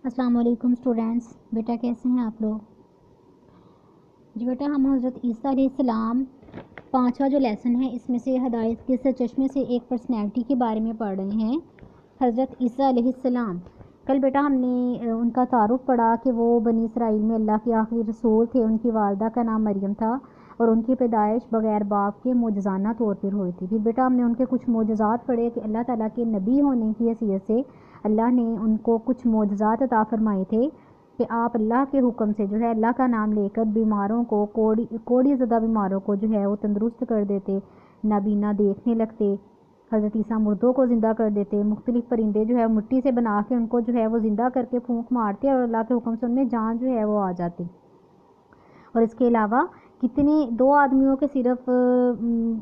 السلام علیکم اسٹوڈینٹس، بیٹا کیسے ہیں آپ لوگ؟ جی بیٹا، ہم حضرت عیسیٰ علیہ السلام 5واں جو لیسن ہے اس میں سے ہدایت کے سرچشمے سے ایک پرسنالٹی کے بارے میں پڑھ رہے ہیں، حضرت عیسیٰ علیہ السلام۔ کل بیٹا ہم نے ان کا تعارف پڑھا کہ وہ بنی اسرائیل میں اللہ کے آخری رسول تھے۔ ان کی والدہ کا نام مریم تھا اور ان کی پیدائش بغیر باپ کے معجزانہ طور پر ہوئی تھی۔ پھر بیٹا ہم نے ان کے کچھ معجزات پڑھے کہ اللہ تعالیٰ کے نبی ہونے کی حیثیت سے اللہ نے ان کو کچھ معجزات عطا فرمائے تھے کہ آپ اللہ کے حکم سے جو ہے اللہ کا نام لے کر بیماروں کو کوڑی زدہ بیماروں کو جو ہے وہ تندرست کر دیتے، نابینا دیکھنے لگتے، حضرت عیسیٰ مردوں کو زندہ کر دیتے، مختلف پرندے جو ہے مٹی سے بنا کے ان کو جو ہے وہ زندہ کر کے پھونک مارتے اور اللہ کے حکم سے ان میں جان جو ہے وہ آ جاتی۔ اور اس کے علاوہ کتنے 2 آدمیوں کے صرف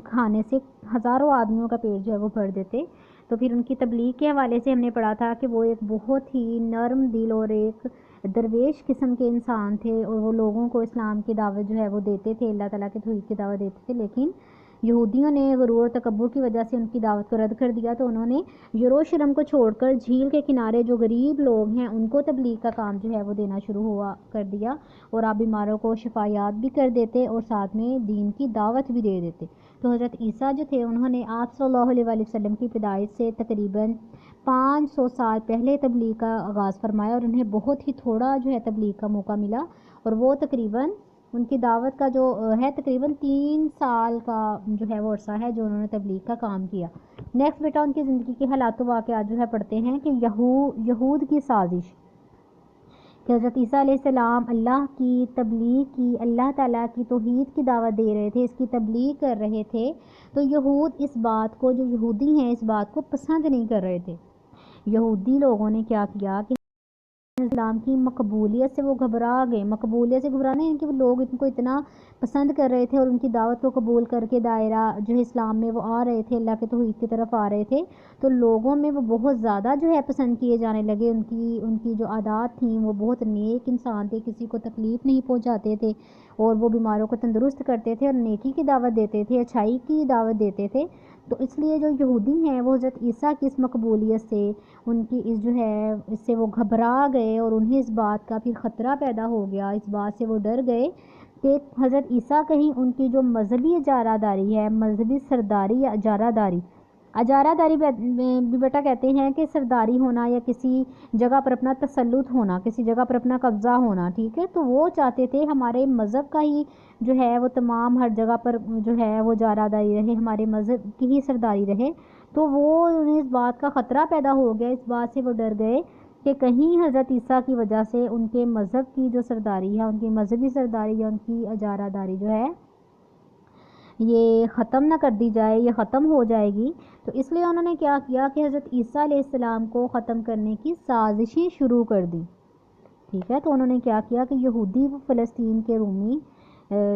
کھانے سے ہزاروں آدمیوں کا پیٹ جو ہے وہ بھر دیتے۔ تو پھر ان کی تبلیغ کے حوالے سے ہم نے پڑھا تھا کہ وہ ایک بہت ہی نرم دل اور ایک درویش قسم کے انسان تھے، اور وہ لوگوں کو اسلام کی دعوت جو ہے وہ دیتے تھے، اللہ تعالیٰ کے توحید کی دعوت دیتے تھے، لیکن یہودیوں نے غرور و تکبر کی وجہ سے ان کی دعوت کو رد کر دیا، تو انہوں نے یروشلم کو چھوڑ کر جھیل کے کنارے جو غریب لوگ ہیں ان کو تبلیغ کا کام جو ہے وہ دینا شروع ہوا کر دیا، اور آپ بیماروں کو شفایات بھی کر دیتے اور ساتھ میں دین کی دعوت بھی دے دیتے۔ تو حضرت عیسیٰ جو تھے انہوں نے آپ صلی اللہ علیہ وآلہ وسلم کی پیدائش سے تقریباً 500 سال پہلے تبلیغ کا آغاز فرمایا، اور انہیں بہت ہی تھوڑا جو ہے تبلیغ کا موقع ملا، اور وہ تقریباً ان کی دعوت کا جو ہے تقریباً 3 سال کا جو ہے وہ عرصہ ہے جو انہوں نے تبلیغ کا کام کیا۔ نیکسٹ بیٹا ان کی زندگی کے حالات و واقعات جو ہے پڑھتے ہیں کہ یہود کی سازش کہ حضرت عیسیٰ علیہ السلام اللہ کی تبلیغ کی، اللہ تعالیٰ کی توحید کی دعوت دے رہے تھے، اس کی تبلیغ کر رہے تھے، تو یہود اس بات کو، جو یہودی ہیں اس بات کو پسند نہیں کر رہے تھے۔ یہودی لوگوں نے کیا کیا کہ اسلام کی مقبولیت سے وہ گھبرا گئے۔ مقبولیت سے گھبرانے یعنی کہ وہ لوگ ان کو اتنا پسند کر رہے تھے اور ان کی دعوت کو قبول کر کے دائرہ جو ہے اسلام میں وہ آ رہے تھے، اللہ کے توحید کی طرف آ رہے تھے، تو لوگوں میں وہ بہت زیادہ جو ہے پسند کیے جانے لگے۔ ان کی جو عادات تھیں وہ بہت نیک انسان تھے، کسی کو تکلیف نہیں پہنچاتے تھے، اور وہ بیماروں کو تندرست کرتے تھے اور نیکی کی دعوت دیتے تھے، اچھائی کی دعوت دیتے تھے۔ تو اس لیے جو یہودی ہیں وہ حضرت عیسیٰ کی اس مقبولیت سے، ان کی اس جو ہے اس سے وہ گھبرا گئے، اور انہیں اس بات کا پھر خطرہ پیدا ہو گیا، اس بات سے وہ ڈر گئے کہ حضرت عیسیٰ کہیں ان کی جو مذہبی اجارہ داری ہے، مذہبی سرداری یا اجارہ داری بھی بیٹا کہتے ہیں کہ سرداری ہونا یا کسی جگہ پر اپنا تسلط ہونا، کسی جگہ پر اپنا قبضہ ہونا، ٹھیک ہے، تو وہ چاہتے تھے ہمارے مذہب کا ہی جو ہے وہ تمام ہر جگہ پر جو ہے وہ اجارہ داری رہے، ہمارے مذہب کی ہی سرداری رہے۔ تو وہ انہیں اس بات کا خطرہ پیدا ہو گیا، اس بات سے وہ ڈر گئے کہ کہیں حضرت عیسیٰ کی وجہ سے ان کے مذہب کی جو سرداری ہے، ان کی مذہبی سرداری یا ان کی اجارہ داری جو ہے یہ ختم نہ کر دی جائے، یہ ختم ہو جائے گی۔ تو اس لیے انہوں نے کیا کیا کہ حضرت عیسیٰ علیہ السلام کو ختم کرنے کی سازشیں شروع کر دی، ٹھیک ہے۔ تو انہوں نے کیا کیا کہ یہودی فلسطین کے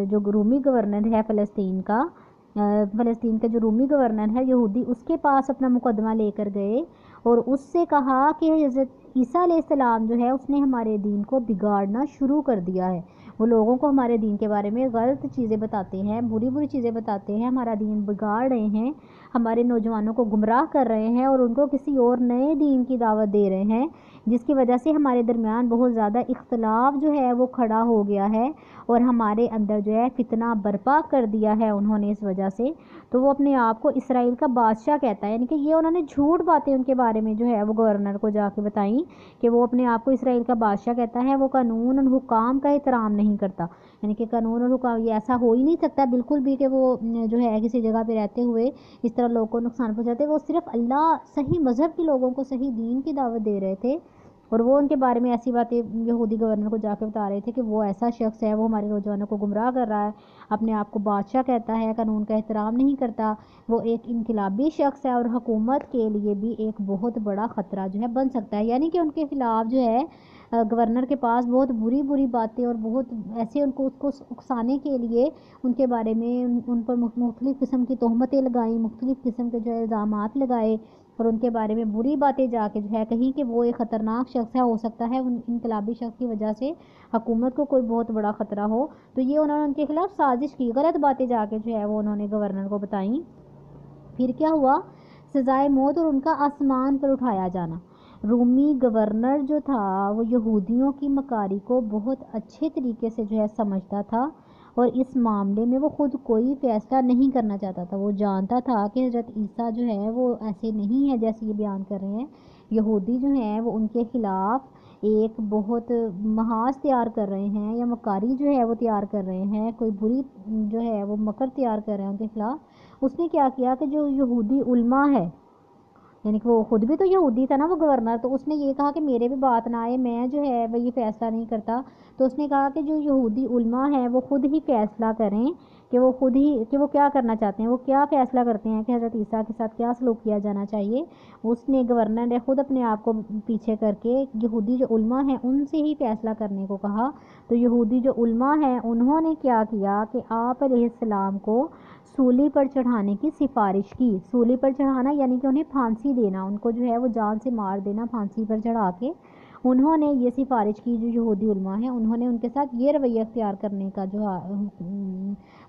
جو رومی گورنر ہے فلسطین کا جو رومی گورنر ہے یہودی، اس کے پاس اپنا مقدمہ لے کر گئے اور اس سے کہا کہ حضرت عیسیٰ علیہ السلام جو ہے اس نے ہمارے دین کو بگاڑنا شروع کر دیا ہے، وہ لوگوں کو ہمارے دین کے بارے میں غلط چیزیں بتاتے ہیں، بری چیزیں بتاتے ہیں، ہمارا دین بگاڑ رہے ہیں، ہمارے نوجوانوں کو گمراہ کر رہے ہیں اور ان کو کسی اور نئے دین کی دعوت دے رہے ہیں، جس کی وجہ سے ہمارے درمیان بہت زیادہ اختلاف جو ہے وہ کھڑا ہو گیا ہے، اور ہمارے اندر جو ہے فتنہ برپا کر دیا ہے انہوں نے اس وجہ سے۔ تو وہ اپنے آپ کو اسرائیل کا بادشاہ کہتا ہے، یعنی کہ یہ انہوں نے جھوٹ باتیں ان کے بارے میں جو ہے وہ گورنر کو جا کے بتائیں کہ وہ اپنے آپ کو اسرائیل کا بادشاہ کہتا ہے، وہ قانون اور حکام کا احترام نہیں کرتا، یعنی کہ قانون اور حکام یہ ایسا ہو ہی نہیں سکتا بالکل بھی کہ وہ جو ہے کسی جگہ پہ رہتے ہوئے اس طرح لوگوں کو نقصان پہنچاتے۔ وہ صرف اللہ صحیح مذہب کے لوگوں کو صحیح دین کی دعوت دے رہے تھے، اور وہ ان کے بارے میں ایسی باتیں یہودی گورنر کو جا کے بتا رہے تھے کہ وہ ایسا شخص ہے، وہ ہمارے نوجوانوں کو گمراہ کر رہا ہے، اپنے آپ کو بادشاہ کہتا ہے، قانون کا احترام نہیں کرتا، وہ ایک انقلابی شخص ہے اور حکومت کے لیے بھی ایک بہت بڑا خطرہ جو ہے بن سکتا ہے۔ یعنی کہ ان کے خلاف جو ہے گورنر کے پاس بہت بری باتیں اور بہت ایسے ان کو اکسانے کے لیے ان کے بارے میں ان پر مختلف قسم کی تہمتیں لگائیں، مختلف قسم کے جو الزامات لگائے، اور ان کے بارے میں بری باتیں جا کے جو ہے کہیں کہ وہ ایک خطرناک شخص ہے، ہو سکتا ہے ان انقلابی شخص کی وجہ سے حکومت کو کوئی بہت بڑا خطرہ ہو، تو یہ انہوں نے ان کے خلاف سازش کی، غلط باتیں جا کے جو ہے وہ انہوں نے گورنر کو بتائیں۔ پھر کیا ہوا؟ سزائے موت اور ان کا آسمان پر اٹھایا جانا۔ رومی گورنر جو تھا وہ یہودیوں کی مکاری کو بہت اچھے طریقے سے جو ہے سمجھتا تھا، اور اس معاملے میں وہ خود کوئی فیصلہ نہیں کرنا چاہتا تھا۔ وہ جانتا تھا کہ حضرت عیسیٰ جو ہے وہ ایسے نہیں ہے جیسے یہ بیان کر رہے ہیں۔ یہودی جو ہیں وہ ان کے خلاف ایک بہت محاذ تیار کر رہے ہیں، یا مکاری جو ہے وہ تیار کر رہے ہیں، کوئی بری جو ہے وہ مکر تیار کر رہے ہیں ان کے خلاف۔ اس نے کیا کیا کہ جو یہودی علماء ہے، یعنی کہ وہ خود بھی تو یہودی تھا نا وہ گورنر، تو اس نے یہ کہا کہ میرے بھی بات نہ آئے، میں جو ہے وہ یہ فیصلہ نہیں کرتا۔ تو اس نے کہا کہ جو یہودی علماء ہیں وہ خود ہی فیصلہ کریں کہ وہ خود ہی کہ وہ کیا کرنا چاہتے ہیں، وہ کیا فیصلہ کرتے ہیں کہ حضرت عیسیٰ کے ساتھ کیا سلوک کیا جانا چاہیے۔ اس نے گورنر نے خود اپنے آپ کو پیچھے کر کے یہودی جو علماء ہیں ان سے ہی فیصلہ کرنے کو کہا۔ تو یہودی جو علماء ہیں انہوں نے کیا کیا کہ آپ علیہ السلام کو سولی پر چڑھانے کی سفارش کی۔ سولی پر چڑھانا یعنی کہ انہیں پھانسی دینا، ان کو جو ہے وہ جان سے مار دینا پھانسی پر چڑھا کے۔ انہوں نے یہ سفارش کی، جو یہودی علماء ہیں انہوں نے ان کے ساتھ یہ رویہ اختیار کرنے کا جو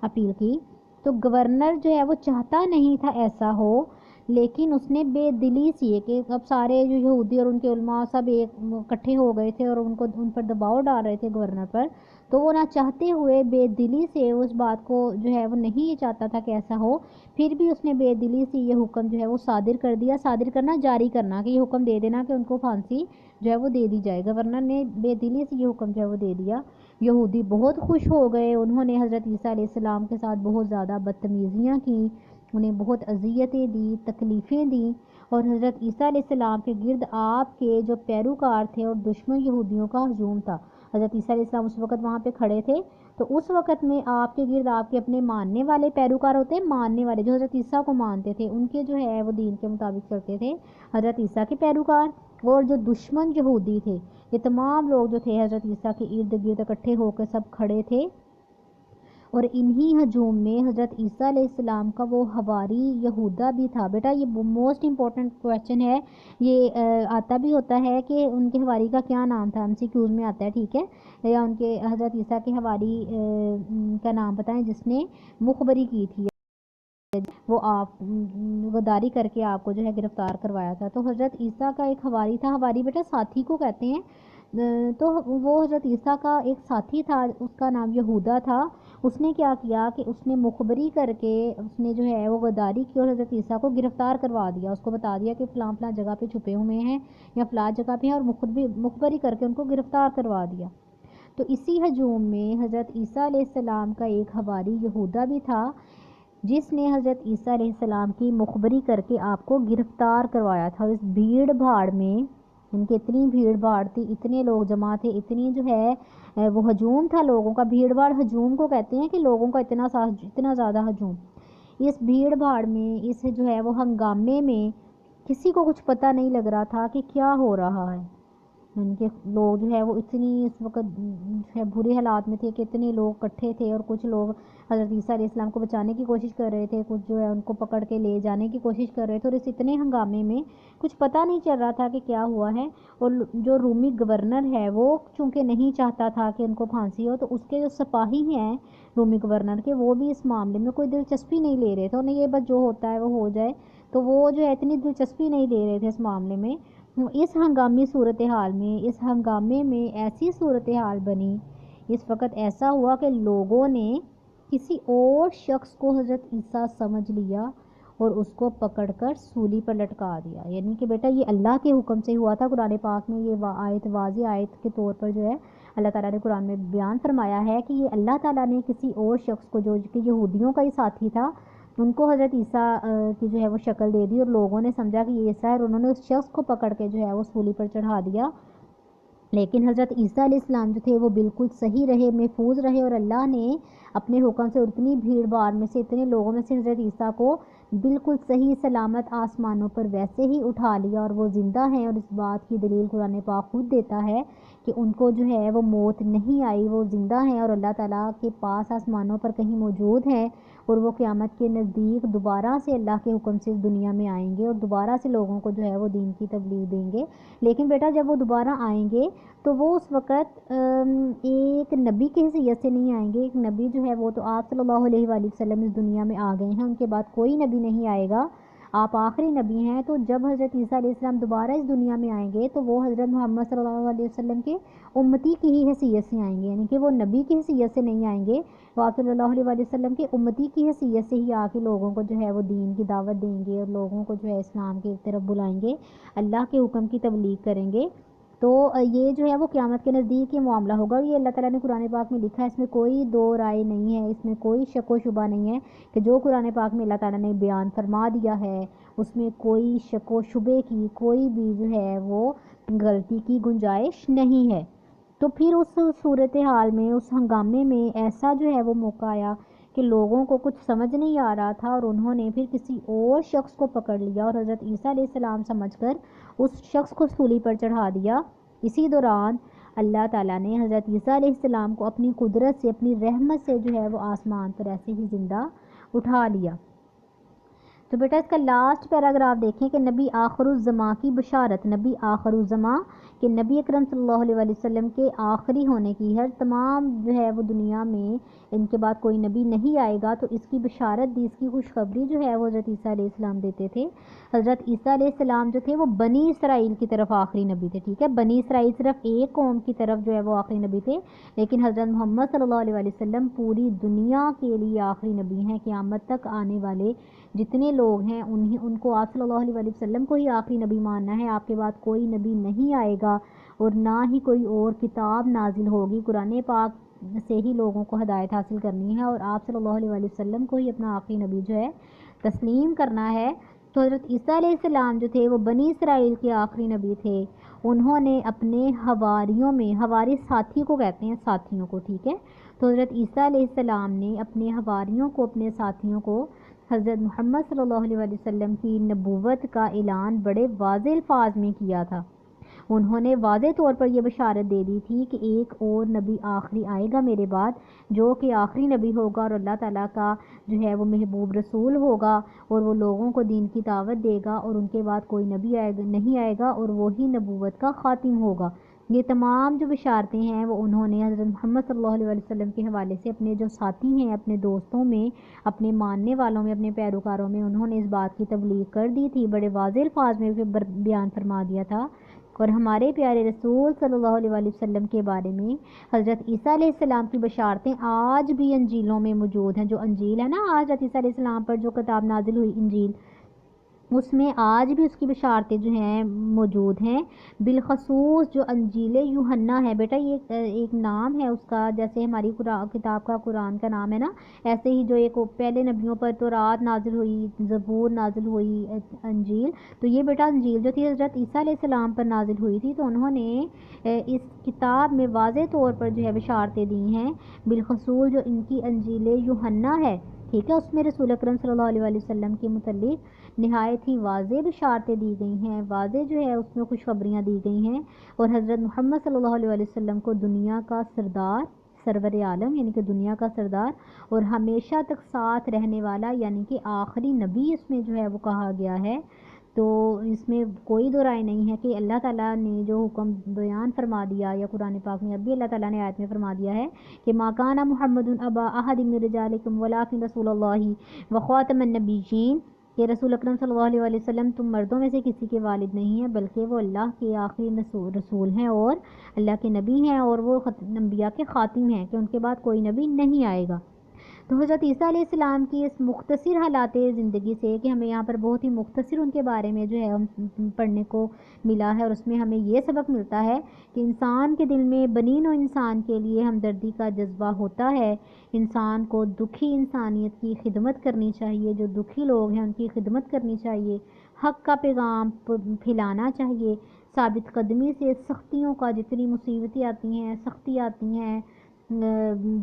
اپیل کی۔ تو گورنر جو ہے وہ چاہتا نہیں تھا ایسا ہو، لیکن اس نے بے دلی سے کہ اب سارے جو یہودی اور ان کے علماء سب ایک اکٹھے ہو گئے تھے اور ان پر دباؤ ڈال رہے تھے گورنر پر، تو وہ نہ چاہتے ہوئے بے دلی سے اس بات کو جو ہے وہ نہیں یہ چاہتا تھا کہ ایسا ہو، پھر بھی اس نے بے دلی سے یہ حکم جو ہے وہ صادر کر دیا۔ صادر کرنا جاری کرنا، کہ یہ حکم دے دینا کہ ان کو پھانسی جو ہے وہ دے دی جائے۔ گورنر نے بے دلی سے یہ حکم جو ہے وہ دے دیا۔ یہودی بہت خوش ہو گئے، انہوں نے حضرت عیسیٰ علیہ السلام کے ساتھ بہت زیادہ بدتمیزیاں کی، انہیں بہت اذیتیں دی، تکلیفیں دیں، اور حضرت عیسیٰ علیہ السلام کے گرد آپ کے جو پیروکار تھے اور دشمن یہودیوں کا ہجوم تھا۔ حضرت عیسیٰ علیہ السلام اس وقت وہاں پہ کھڑے تھے، تو اس وقت میں آپ کے گرد آپ کے اپنے ماننے والے پیروکار ہوتے ہیں، ماننے والے جو حضرت عیسیٰ کو مانتے تھے، ان کے جو ہے وہ دین کے مطابق چلتے تھے، حضرت عیسیٰ کے پیروکار، اور جو دشمن یہودی تھے یہ تمام لوگ جو تھے حضرت عیسیٰ کے ارد گرد اکٹھے ہو کے سب کھڑے تھے۔ اور انہی ہجوم میں حضرت عیسیٰ علیہ السلام کا وہ حواری یہودا بھی تھا۔ بیٹا یہ موسٹ امپورٹنٹ کویشچن ہے، یہ آتا بھی ہوتا ہے کہ ان کے حواری کا کیا نام تھا، ایم سی کیوز میں آتا ہے، ٹھیک ہے، یا ان کے حضرت عیسیٰ کے حواری کا نام بتائیں جس نے مخبری کی تھی، وہ آپ غداری کر کے آپ کو جو ہے گرفتار کروایا تھا۔ تو حضرت عیسیٰ کا ایک حواری تھا، حواری بیٹا ساتھی کو کہتے ہیں، تو وہ حضرت عیسیٰ کا ایک ساتھی تھا، اس کا نام یہودا تھا۔ اس نے کیا کیا کہ اس نے مخبری کر کے اس نے جو ہے وہ غداری کی اور حضرت عیسیٰ کو گرفتار کروا دیا، اس کو بتا دیا کہ فلاں فلاں جگہ پہ چھپے ہوئے ہیں یا فلاں جگہ پہ ہیں، اور مخبری کر کے ان کو گرفتار کروا دیا۔ تو اسی ہجوم میں حضرت عیسیٰ علیہ السلام کا ایک حواری یہودا بھی تھا، جس نے حضرت عیسیٰ علیہ السلام کی مخبری کر کے آپ کو گرفتار کروایا تھا۔ اس بھیڑ بھاڑ میں، ان کی اتنی بھیڑ بھاڑ تھی، اتنے لوگ جمع تھے، اتنی جو ہے وہ ہجوم تھا لوگوں کا، بھیڑ بھاڑ ہجوم کو کہتے ہیں کہ لوگوں کا اتنا زیادہ ہجوم۔ اس بھیڑ بھاڑ میں، اس جو ہے وہ ہنگامے میں کسی کو کچھ پتہ نہیں لگ رہا تھا کہ کیا ہو رہا ہے۔ ان کے لوگ جو ہے وہ اتنی اس وقت برے حالات میں تھے کہ اتنے لوگ اکٹھے تھے، اور کچھ لوگ حضرت عیسیٰ علیہ السلام کو بچانے کی کوشش کر رہے تھے، کچھ جو ہے ان کو پکڑ کے لے جانے کی کوشش کر رہے تھے، اور اس اتنے ہنگامے میں کچھ پتہ نہیں چل رہا تھا کہ کیا ہوا ہے۔ اور جو رومی گورنر ہے وہ چونکہ نہیں چاہتا تھا کہ ان کو پھانسی ہو، تو اس کے جو سپاہی ہیں رومی گورنر کے، وہ بھی اس معاملے میں کوئی دلچسپی نہیں لے رہے تھے، انہیں یہ بس جو ہوتا ہے وہ ہو جائے، تو وہ جو ہے اتنی دلچسپی نہیں لے رہے تھے اس معاملے میں۔ اس ہنگامی صورتحال میں، اس ہنگامے میں ایسی صورتحال بنی، اس وقت ایسا ہوا کہ لوگوں نے کسی اور شخص کو حضرت عیسیٰ سمجھ لیا اور اس کو پکڑ کر سولی پر لٹکا دیا۔ یعنی کہ بیٹا یہ اللہ کے حکم سے ہوا تھا۔ قرآن پاک میں یہ آیت واضح آیت کے طور پر جو ہے اللہ تعالیٰ نے قرآن میں بیان فرمایا ہے کہ یہ اللہ تعالیٰ نے کسی اور شخص کو، جو کہ یہودیوں کا ہی ساتھی تھا، ان کو حضرت عیسیٰ کی جو ہے وہ شکل دے دی، اور لوگوں نے سمجھا کہ یہ عیسیٰ ہے، اور انہوں نے اس شخص کو پکڑ کے جو ہے وہ سولی پر چڑھا دیا۔ لیکن حضرت عیسیٰ علیہ السلام جو تھے وہ بالکل صحیح رہے، محفوظ رہے، اور اللہ نے اپنے حکم سے اتنی بھیڑ بھاڑ میں سے، اتنے لوگوں میں سے حضرت عیسیٰ کو بالکل صحیح سلامت آسمانوں پر ویسے ہی اٹھا لیا، اور وہ زندہ ہیں، اور اس بات کی دلیل قرآن پاک خود دیتا ہے کہ ان کو جو ہے وہ موت نہیں آئی، وہ زندہ ہیں، اور اللہ تعالیٰ کے پاس آسمانوں پر کہیں موجود ہیں، اور وہ قیامت کے نزدیک دوبارہ سے اللہ کے حکم سے اس دنیا میں آئیں گے، اور دوبارہ سے لوگوں کو جو ہے وہ دین کی تبلیغ دیں گے۔ لیکن بیٹا جب وہ دوبارہ آئیں گے تو وہ اس وقت ایک نبی کی حیثیت سے نہیں آئیں گے۔ ایک نبی جو ہے وہ تو آپ صلی اللہ علیہ وآلہ وسلم اس دنیا میں آ گئے ہیں، ان کے بعد کوئی نبی نہیں آئے گا۔ آپ آخری نبی ہیں، تو جب حضرت عیسیٰ علیہ السلام دوبارہ اس دنیا میں آئیں گے تو وہ حضرت محمد صلی اللہ علیہ وسلم کے امتی کی ہی حیثیت سے آئیں گے، یعنی کہ وہ نبی کی حیثیت سے نہیں آئیں گے، وہ آپ صلی اللہ علیہ وسلم کے امتی کی حیثیت سے ہی آ کے لوگوں کو جو ہے وہ دین کی دعوت دیں گے اور لوگوں کو جو ہے اسلام کی طرف بلائیں گے، اللہ کے حکم کی تبلیغ کریں گے۔ تو یہ جو ہے وہ قیامت کے نزدیک یہ معاملہ ہوگا، اور یہ اللہ تعالیٰ نے قرآن پاک میں لکھا ہے، اس میں کوئی دو رائے نہیں ہے، اس میں کوئی شک و شبہ نہیں ہے کہ جو قرآن پاک میں اللہ تعالیٰ نے بیان فرما دیا ہے اس میں کوئی شک و شبے کی، کوئی بھی جو ہے وہ غلطی کی گنجائش نہیں ہے۔ تو پھر اس صورتحال میں، اس ہنگامے میں ایسا جو ہے وہ موقع آیا کہ لوگوں کو کچھ سمجھ نہیں آ رہا تھا، اور انہوں نے پھر کسی اور شخص کو پکڑ لیا اور حضرت عیسیٰ علیہ السلام سمجھ کر اس شخص کو سولی پر چڑھا دیا۔ اسی دوران اللہ تعالیٰ نے حضرت عیسیٰ علیہ السلام کو اپنی قدرت سے، اپنی رحمت سے جو ہے وہ آسمان پر ایسے ہی زندہ اٹھا لیا۔ تو بیٹا اس کا لاسٹ پیراگراف دیکھیں کہ نبی آخر الزماں کی بشارت، نبی آخر الزماں کہ نبی اکرم صلی اللہ علیہ وسلم کے آخری ہونے کی، ہر تمام جو ہے وہ دنیا میں ان کے بعد کوئی نبی نہیں آئے گا، تو اس کی بشارت دی، اس کی خوشخبری جو ہے وہ حضرت عیسیٰ علیہ السلام دیتے تھے۔ حضرت عیسیٰ علیہ السلام جو تھے وہ بنی اسرائیل کی طرف آخری نبی تھے، ٹھیک ہے، بنی اسرائیل صرف ایک قوم کی طرف جو ہے وہ آخری نبی تھے، لیکن حضرت محمد صلی اللہ علیہ وسلم پوری دنیا کے لیے آخری نبی ہیں۔ قیامت تک آنے والے جتنے لوگ ہیں ان کو آپ صلی اللہ علیہ وسلم کو ہی آخری نبی ماننا ہے، آپ کے بعد کوئی نبی نہیں آئے گا اور نہ ہی کوئی اور کتاب نازل ہوگی، قرآن پاک سے ہی لوگوں کو ہدایت حاصل کرنی ہے اور آپ صلی اللہ علیہ وسلم کو ہی اپنا آخری نبی جو ہے تسلیم کرنا ہے۔ تو حضرت عیسیٰ علیہ السلام جو تھے وہ بنی اسرائیل کے آخری نبی تھے، انہوں نے اپنے حواریوں میں، حواری ساتھی کو کہتے ہیں، ساتھیوں کو، ٹھیک ہے، تو حضرت عیسیٰ علیہ السلام نے اپنے حواریوں کو، اپنے ساتھیوں کو حضرت محمد صلی اللہ علیہ وسلم کی نبوت کا اعلان بڑے واضح الفاظ میں کیا تھا۔ انہوں نے واضح طور پر یہ بشارت دے دی تھی کہ ایک اور نبی آخری آئے گا میرے بعد، جو کہ آخری نبی ہوگا اور اللہ تعالیٰ کا جو ہے وہ محبوب رسول ہوگا، اور وہ لوگوں کو دین کی دعوت دے گا، اور ان کے بعد کوئی نبی نہیں آئے گا، اور وہی نبوت کا خاتم ہوگا۔ یہ تمام جو بشارتیں ہیں وہ انہوں نے حضرت محمد صلی اللہ علیہ وسلم کے حوالے سے اپنے جو ساتھی ہیں، اپنے دوستوں میں، اپنے ماننے والوں میں، اپنے پیروکاروں میں انہوں نے اس بات کی تبلیغ کر دی تھی، بڑے واضح الفاظ میں بیان فرما دیا تھا۔ اور ہمارے پیارے رسول صلی اللہ علیہ وسلم کے بارے میں حضرت عیسیٰ علیہ السلام کی بشارتیں آج بھی انجیلوں میں موجود ہیں۔ جو انجیل ہے نا، آج حضرت عیسیٰ علیہ السلام پر جو کتاب نازل ہوئی انجیل، اس میں آج بھی اس کی بشارتیں جو ہیں موجود ہیں، بالخصوص جو انجیل یوحنا ہے، بیٹا یہ ایک نام ہے اس کا، جیسے ہماری کتاب کا قرآن کا نام ہے نا، ایسے ہی جو ایک پہلے نبیوں پر تورات نازل ہوئی، زبور نازل ہوئی، انجیل، تو یہ بیٹا انجیل جو تھی حضرت عیسیٰ علیہ السلام پر نازل ہوئی تھی، تو انہوں نے اس کتاب میں واضح طور پر جو ہے بشارتیں دی ہیں، بالخصوص جو ان کی انجیل یوحنا ہے، ٹھیک ہے، اس میں رسول اکرم صلی اللہ علیہ وسلم کے متعلق نہایت ہی واضح بشارتیں دی گئی ہیں، واضح جو ہے اس میں خوشخبریاں دی گئی ہیں، اور حضرت محمد صلی اللہ علیہ وسلم کو دنیا کا سردار، سرور عالم یعنی کہ دنیا کا سردار اور ہمیشہ تک ساتھ رہنے والا یعنی کہ آخری نبی اس میں جو ہے وہ کہا گیا ہے۔ تو اس میں کوئی دو رائے نہیں ہے کہ اللہ تعالیٰ نے جو حکم بیان فرما دیا، یا قرآن پاک میں اب بھی اللہ تعالیٰ نے آیت میں فرما دیا ہے کہ ما کان محمد ابا احد من رجالکم ولکن رسول اللہ وخاتم النبیین، کہ رسول اکرم صلی اللہ علیہ وسلم تم مردوں میں سے کسی کے والد نہیں ہیں بلکہ وہ اللہ کے آخری رسول ہیں اور اللہ کے نبی ہیں، اور وہ انبیاء کے خاتم ہیں، کہ ان کے بعد کوئی نبی نہیں آئے گا۔ تو حضرت عیسیٰ علیہ السلام کی اس مختصر حالات زندگی سے، کہ ہمیں یہاں پر بہت ہی مختصر ان کے بارے میں جو ہے پڑھنے کو ملا ہے، اور اس میں ہمیں یہ سبق ملتا ہے کہ انسان کے دل میں بنین و انسان کے لیے ہمدردی کا جذبہ ہوتا ہے، انسان کو دکھی انسانیت کی خدمت کرنی چاہیے، جو دکھی لوگ ہیں ان کی خدمت کرنی چاہیے، حق کا پیغام پھیلانا چاہیے، ثابت قدمی سے سختیوں کا، جتنی مصیبتیں آتی ہیں، سختی آتی ہیں،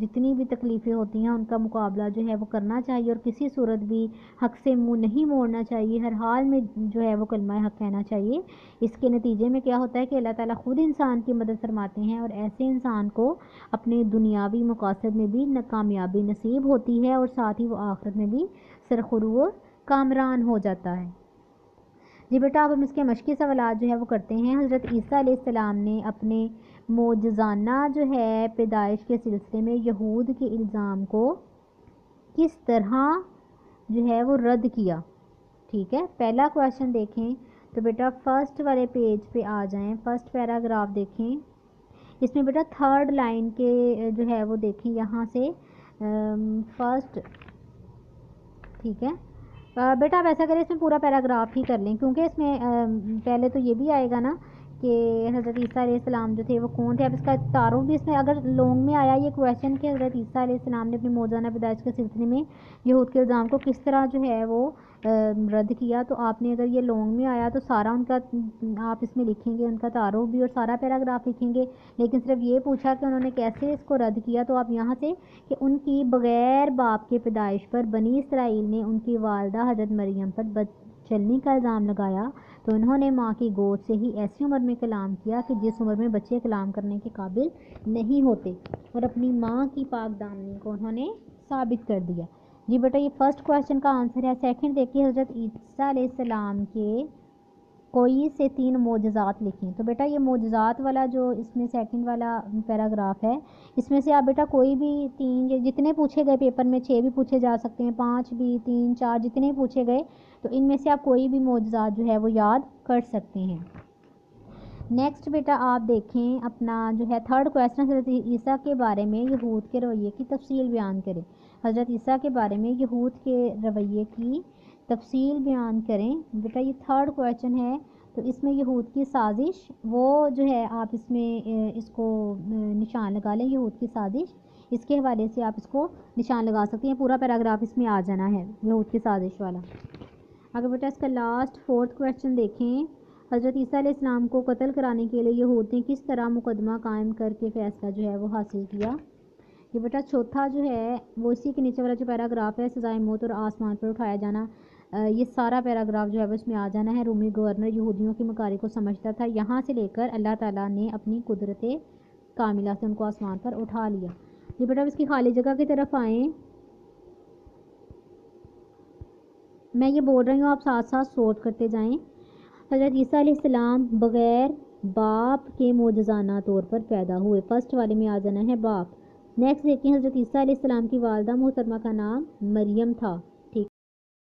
جتنی بھی تکلیفیں ہوتی ہیں ان کا مقابلہ جو ہے وہ کرنا چاہیے، اور کسی صورت بھی حق سے منہ نہیں موڑنا چاہیے، ہر حال میں جو ہے وہ کلمہ حق کہنا چاہیے۔ اس کے نتیجے میں کیا ہوتا ہے کہ اللہ تعالیٰ خود انسان کی مدد فرماتے ہیں، اور ایسے انسان کو اپنے دنیاوی مقاصد میں بھی کامیابی نصیب ہوتی ہے، اور ساتھ ہی وہ آخرت میں بھی سرخرو کامران ہو جاتا ہے۔ جی بیٹا اب ہم اس کے مشقی سوالات جو ہے وہ کرتے ہیں۔ حضرت عیسیٰ علیہ السلام نے اپنے معجزانہ جو ہے پیدائش کے سلسلے میں یہود کے الزام کو کس طرح جو ہے وہ رد کیا؟ ٹھیک ہے، پہلا کویشچن دیکھیں تو بیٹا فرسٹ والے پیج پہ آ جائیں، فرسٹ پیراگراف دیکھیں، اس میں بیٹا تھرڈ لائن کے جو ہے وہ دیکھیں یہاں سے فرسٹ، ٹھیک ہے بیٹا آپ ایسا کریں اس میں پورا پیراگراف ہی کر لیں، کیونکہ اس میں پہلے تو یہ بھی آئے گا نا کہ حضرت عیسیٰ علیہ السلام جو تھے وہ کون تھے، اب اس کا تعارف بھی اس میں اگر لانگ میں آیا یہ کویشچن کہ حضرت عیسیٰ علیہ السلام نے اپنی موجزانہ پیدائش کے سلسلے میں یہود کے الزام کو کس طرح جو ہے وہ رد کیا، تو آپ نے اگر یہ لانگ میں آیا تو سارا ان کا آپ اس میں لکھیں گے، ان کا تعارف بھی اور سارا پیراگراف لکھیں گے، لیکن صرف یہ پوچھا کہ انہوں نے کیسے اس کو رد کیا، تو آپ یہاں سے کہ ان کی بغیر باپ کے پیدائش پر بنی اسرائیل نے ان کی والدہ حضرت مریم پر بد چلنی کا الزام لگایا، تو انہوں نے ماں کی گود سے ہی ایسی عمر میں کلام کیا کہ جس عمر میں بچے کلام کرنے کے قابل نہیں ہوتے، اور اپنی ماں کی پاک دامنی کو انہوں نے ثابت کر دیا۔ جی بیٹا یہ فرسٹ کویشچن کا آنسر ہے۔ سیکنڈ دیکھیے حضرت عیسیٰ علیہ السلام کے کوئی سے 3 معجزات لکھیں، تو بیٹا یہ معجزات والا جو اس میں سیکنڈ والا پیراگراف ہے، اس میں سے آپ بیٹا کوئی بھی 3 جتنے پوچھے گئے پیپر میں 6 بھی پوچھے جا سکتے ہیں، 5 بھی 3 4 جتنے پوچھے گئے تو ان میں سے آپ کوئی بھی معجزات جو ہے وہ یاد کر سکتے ہیں۔ نیکسٹ بیٹا آپ دیکھیں اپنا جو ہے تھرڈ کویشچن، حضرت عیسیٰ کے بارے میں یہود کے رویے کی تفصیل بیان کریں۔ حضرت عیسیٰ کے بارے میں یہود کے رویے کی تفصیل بیان کریں۔ بیٹا یہ تھرڈ کویشچن ہے، تو اس میں یہود کی سازش وہ جو ہے آپ اس میں اس کو نشان لگا لیں، یہود کی سازش اس کے حوالے سے آپ اس کو نشان لگا سکتے ہیں، پورا پیراگراف اس میں آ جانا ہے یہود کی سازش والا۔ اگر بیٹا اس کا لاسٹ فورتھ کویشچن دیکھیں، حضرت عیسیٰ علیہ السلام کو قتل کرانے کے لیے یہود نے کس طرح مقدمہ قائم کر کے فیصلہ جو ہے وہ حاصل کیا۔ یہ بیٹا چوتھا جو ہے وہ اسی کے نیچے والا جو پیراگراف ہے، سزائے موت اور آسمان پر اٹھایا جانا، یہ سارا پیراگراف جو ہے وہ اس میں آ جانا ہے۔ رومی گورنر یہودیوں کی مکاری کو سمجھتا تھا، یہاں سے لے کر اللہ تعالیٰ نے اپنی قدرت کاملہ سے ان کو آسمان پر اٹھا لیا۔ یہ بیٹا اس کی خالی جگہ کی طرف آئیں، میں یہ بول رہی ہوں آپ ساتھ ساتھ سوٹ کرتے جائیں۔ حضرت عیسیٰ علیہ السلام بغیر باپ کے معجزانہ طور پر پیدا ہوئے، فرسٹ والے میں آ جانا ہے باپ۔ نیکسٹ دیکھیں حضرت عیسیٰ علیہ السلام کی والدہ محترمہ کا نام مریم تھا، ٹھیک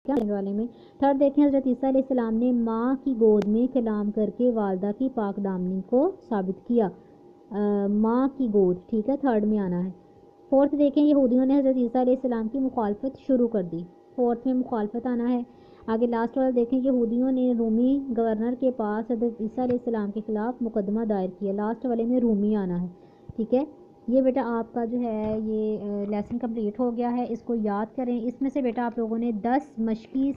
ہے والے میں۔ تھرڈ دیکھیں حضرت عیسیٰ علیہ السلام نے ماں کی گود میں کلام کر کے والدہ کی پاک دامنی کو ثابت کیا، ماں کی گود، ٹھیک ہے تھرڈ میں آنا ہے۔ فورتھ دیکھیں یہودیوں نے حضرت عیسیٰ علیہ السلام کی مخالفت شروع کر دی، فورتھ میں مخالفت آنا ہے۔ آگے لاسٹ والا دیکھیں یہودیوں نے رومی گورنر کے پاس حضرت عیسیٰ علیہ السلام کے خلاف مقدمہ دائر کیا، لاسٹ والے میں رومی آنا ہے، ٹھیک ہے۔ یہ بیٹا آپ کا جو ہے یہ لیسن کمپلیٹ ہو گیا ہے، اس کو یاد کریں۔ اس میں سے بیٹا آپ لوگوں نے 10 مشقی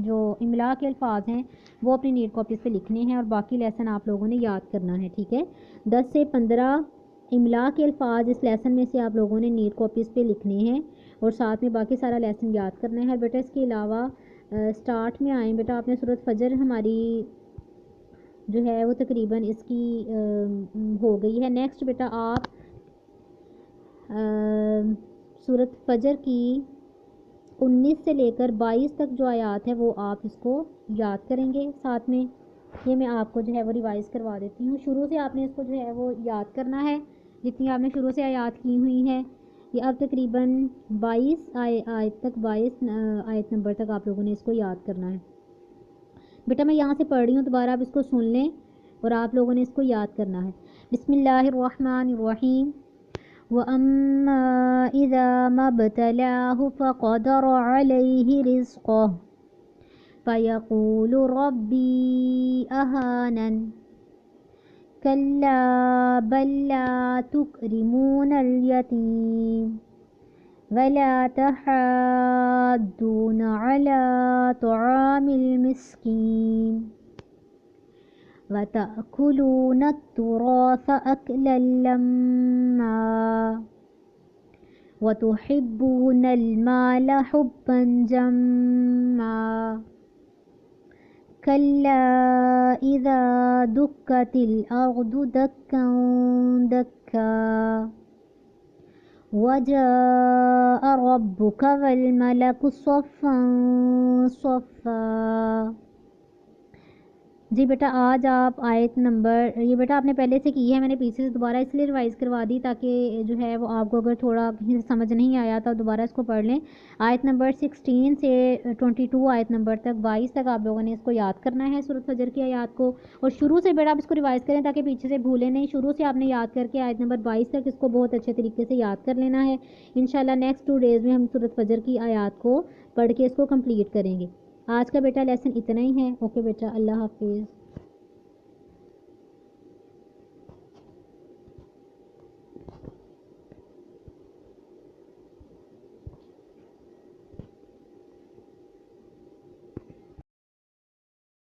جو املا کے الفاظ ہیں وہ اپنی نیٹ کاپیز پہ لکھنے ہیں، اور باقی لیسن آپ لوگوں نے یاد کرنا ہے، ٹھیک ہے۔ 10 سے 15 املا کے الفاظ اس لیسن میں سے آپ لوگوں نے نیٹ کاپیز پہ لکھنے ہیں، اور ساتھ میں باقی سارا لیسن یاد کرنا ہے۔ بیٹا اس کے علاوہ سٹارٹ میں آئیں بیٹا، آپ نے سورۃ فجر ہماری جو ہے وہ تقریباً اس کی ہو گئی ہے۔ نیکسٹ بیٹا آپ سورۃ فجر کی 19 سے لے کر 22 تک جو آیات ہے وہ آپ اس کو یاد کریں گے ساتھ میں، یہ میں آپ کو جو ہے وہ ریوائز کروا دیتی ہوں۔ شروع سے آپ نے اس کو جو ہے وہ یاد کرنا ہے، جتنی آپ نے شروع سے آیات کی ہوئی ہیں، یہ اب تقریباً 22 آیت تک، 22 آیت نمبر تک آپ لوگوں نے اس کو یاد کرنا ہے۔ بیٹا میں یہاں سے پڑھ رہی ہوں، دوبارہ آپ اس کو سن لیں اور آپ لوگوں نے اس کو یاد کرنا ہے۔ بسم اللہ الرحمن الرحیم۔ وَأَمَّا إِذَا مَا ابْتَلَاهُ فَقَدَرَ عَلَيْهِ رِزْقَهُ فَيَقُولُ رَبِّي أَهَانَنِ كَلَّا بَل لَّا تُكْرِمُونَ الْيَتِيمَ وَلَا تَحَاضُّونَ عَلَىٰ طَعَامِ الْمِسْكِينِ وَتَأْكُلُونَ التُّرَاثَ أَكْلًا لَمًّا وَتُحِبُّونَ الْمَالَ حُبًّا جَمًّا كَلَّا إِذَا دُكَّتِ الْأَرْضُ دَكًّا دَكًّا وَجَاءَ رَبُّكَ وَالْمَلَكُ صَفًّا صَفًّا جی بیٹا آج آپ آیت نمبر، یہ بیٹا آپ نے پہلے سے کی ہے، میں نے پیچھے سے دوبارہ اس لیے ریوائز کروا دی تاکہ جو ہے وہ آپ کو اگر تھوڑا کہیں سے سمجھ نہیں آیا تو دوبارہ اس کو پڑھ لیں۔ آیت نمبر 16 سے 22 آیت نمبر تک 22 تک آپ لوگوں نے اس کو یاد کرنا ہے سورۃ فجر کی آیات کو، اور شروع سے بیٹا آپ اس کو ریوائز کریں تاکہ پیچھے سے بھولیں نہیں، شروع سے آپ نے یاد کر کے آیت نمبر 22 تک اس کو بہت اچھے طریقے سے یاد کر لینا ہے۔ انشاءاللہ نیکسٹ 2 ڈیز میں ہم سورۃ فجر کی آیات کو پڑھ کے اس کو کمپلیٹ کریں گے۔ آج کا بیٹا لیسن اتنا ہی ہے۔ اوکے بیٹا، اللہ حافظ۔